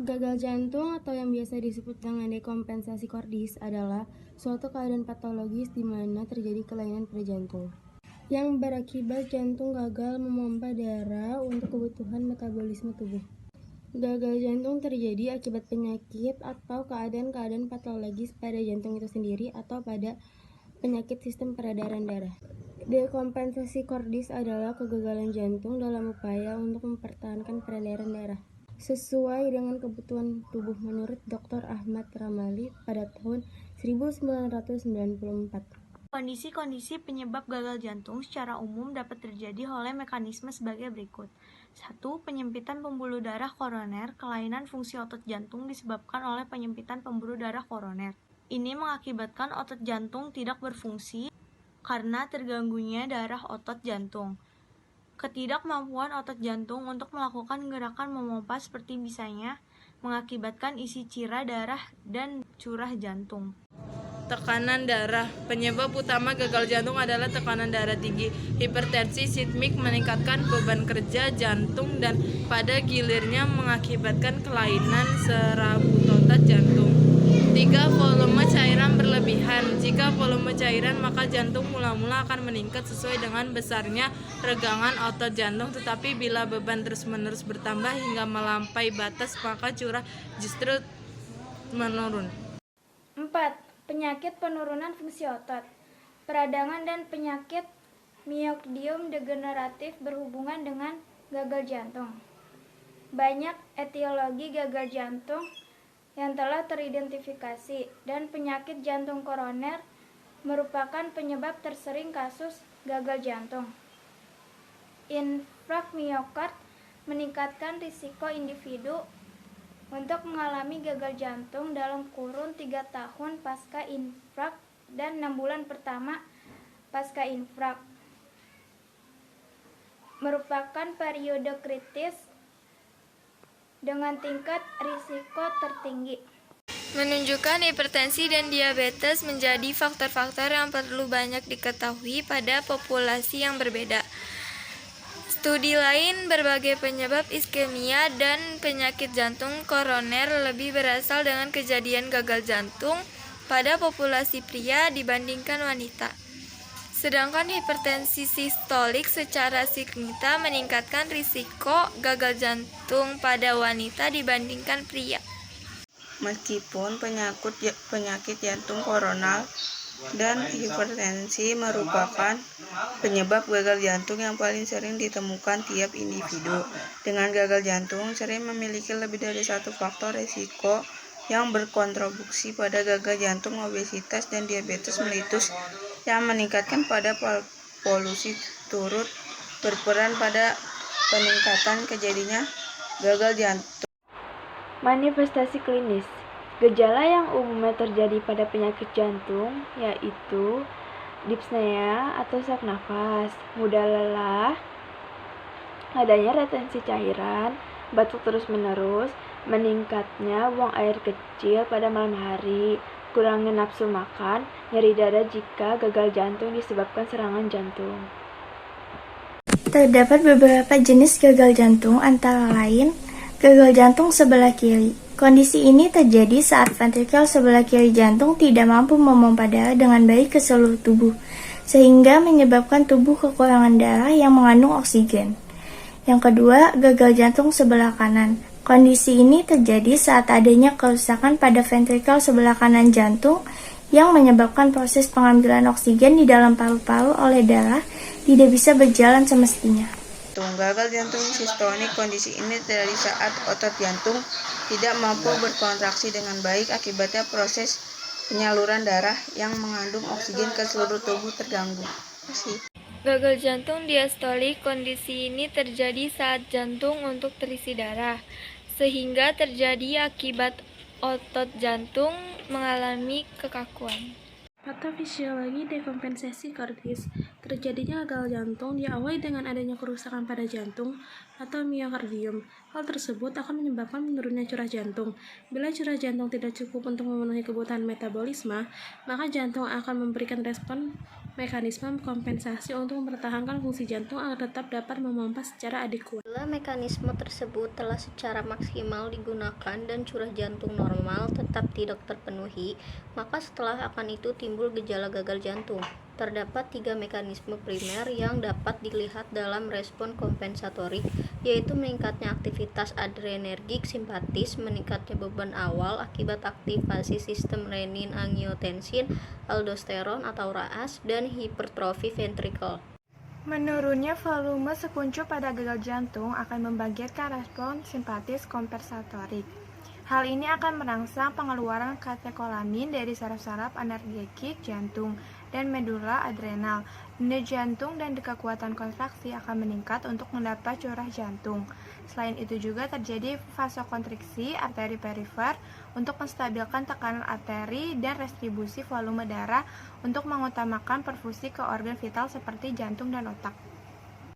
Gagal jantung atau yang biasa disebut dengan dekompensasi kordis adalah suatu keadaan patologis di mana terjadi kelainan pada jantung yang berakibat jantung gagal memompa darah untuk kebutuhan metabolisme tubuh. Gagal jantung terjadi akibat penyakit atau keadaan-keadaan patologis pada jantung itu sendiri atau pada penyakit sistem peredaran darah. Dekompensasi kordis adalah kegagalan jantung dalam upaya untuk mempertahankan peredaran darah sesuai dengan kebutuhan tubuh menurut Dr. Ahmad Ramali pada tahun 1994. Kondisi-kondisi penyebab gagal jantung secara umum dapat terjadi oleh mekanisme sebagai berikut. 1. Penyempitan pembuluh darah koroner. Kelainan fungsi otot jantung disebabkan oleh penyempitan pembuluh darah koroner. Ini mengakibatkan otot jantung tidak berfungsi karena terganggunya darah otot jantung. Ketidakmampuan otot jantung untuk melakukan gerakan memompa seperti bisanya mengakibatkan isi cira darah dan curah jantung. Tekanan darah. Penyebab utama gagal jantung adalah tekanan darah tinggi. Hipertensi sistemik meningkatkan beban kerja jantung dan pada gilirnya mengakibatkan kelainan serabut otot jantung. 3. Volume cairan berlebihan. Jika volume cairan maka jantung mula-mula akan meningkat sesuai dengan besarnya regangan otot jantung, tetapi bila beban terus-menerus bertambah hingga melampaui batas maka curah justru menurun. 4. Penyakit penurunan fungsi otot. Peradangan dan penyakit miokardium degeneratif berhubungan dengan gagal jantung. Banyak etiologi gagal jantung yang telah teridentifikasi dan penyakit jantung koroner merupakan penyebab tersering kasus gagal jantung. Infrak miokard meningkatkan risiko individu untuk mengalami gagal jantung dalam kurun 3 tahun pasca infrak dan 6 bulan pertama pasca infrak. Merupakan periode kritis dengan tingkat risiko tertinggi. Menunjukkan hipertensi dan diabetes menjadi faktor-faktor yang perlu banyak diketahui pada populasi yang berbeda. Studi lain berbagai penyebab iskemia dan penyakit jantung koroner lebih berasal dengan kejadian gagal jantung pada populasi pria dibandingkan wanita. Sedangkan hipertensi sistolik secara signifikan meningkatkan risiko gagal jantung pada wanita dibandingkan pria. Meskipun penyakit jantung koronal dan hipertensi merupakan penyebab gagal jantung yang paling sering ditemukan tiap individu, dengan gagal jantung sering memiliki lebih dari satu faktor risiko yang berkontribusi pada gagal jantung. Obesitas dan diabetes mellitus yang meningkatkan pada polusi turut berperan pada peningkatan kejadiannya gagal jantung. Manifestasi klinis. Gejala yang umumnya terjadi pada penyakit jantung yaitu dispnea atau sesak nafas, mudah lelah, adanya retensi cairan, batuk terus-menerus, meningkatnya buang air kecil pada malam hari, kurangnya nafsu makan, nyeri dada jika gagal jantung disebabkan serangan jantung. Terdapat beberapa jenis gagal jantung, antara lain gagal jantung sebelah kiri. Kondisi ini terjadi saat ventrikel sebelah kiri jantung tidak mampu memompa darah dengan baik ke seluruh tubuh, sehingga menyebabkan tubuh kekurangan darah yang mengandung oksigen. Yang kedua, gagal jantung sebelah kanan. Kondisi ini terjadi saat adanya kerusakan pada ventrikel sebelah kanan jantung yang menyebabkan proses pengambilan oksigen di dalam paru-paru oleh darah tidak bisa berjalan semestinya. Gagal jantung sistolik. Kondisi ini terjadi saat otot jantung tidak mampu berkontraksi dengan baik, akibatnya proses penyaluran darah yang mengandung oksigen ke seluruh tubuh terganggu. Gagal jantung diastolik. Kondisi ini terjadi saat jantung untuk terisi darah, sehingga terjadi akibat otot jantung mengalami kekakuan. Patofisiologi dekompensasi kordis. Terjadinya gagal jantung diawali dengan adanya kerusakan pada jantung atau miokardium. Hal tersebut akan menyebabkan menurunnya curah jantung. Bila curah jantung tidak cukup untuk memenuhi kebutuhan metabolisme, maka jantung akan memberikan respon mekanisme kompensasi untuk mempertahankan fungsi jantung agar tetap dapat memompa secara adekuat. Bila mekanisme tersebut telah secara maksimal digunakan dan curah jantung normal tetap tidak terpenuhi, maka setelah akan itu timbul gejala gagal jantung. Terdapat 3 mekanisme primer yang dapat dilihat dalam respon kompensatorik, yaitu meningkatnya aktivitas adrenergik simpatis, meningkatnya beban awal akibat aktivasi sistem renin-angiotensin, aldosteron atau RAAS, dan hipertrofi ventrikel. Menurunnya volume sekuncup pada gagal jantung akan membangkitkan respon simpatis kompensatorik. Hal ini akan merangsang pengeluaran katekolamin dari saraf-saraf anergikik jantung dan medula adrenal. Denyut jantung dan kekuatan kontraksi akan meningkat untuk mendapat curah jantung. Selain itu juga terjadi vasokonstriksi arteri perifer untuk menstabilkan tekanan arteri dan distribusi volume darah untuk mengutamakan perfusi ke organ vital seperti jantung dan otak.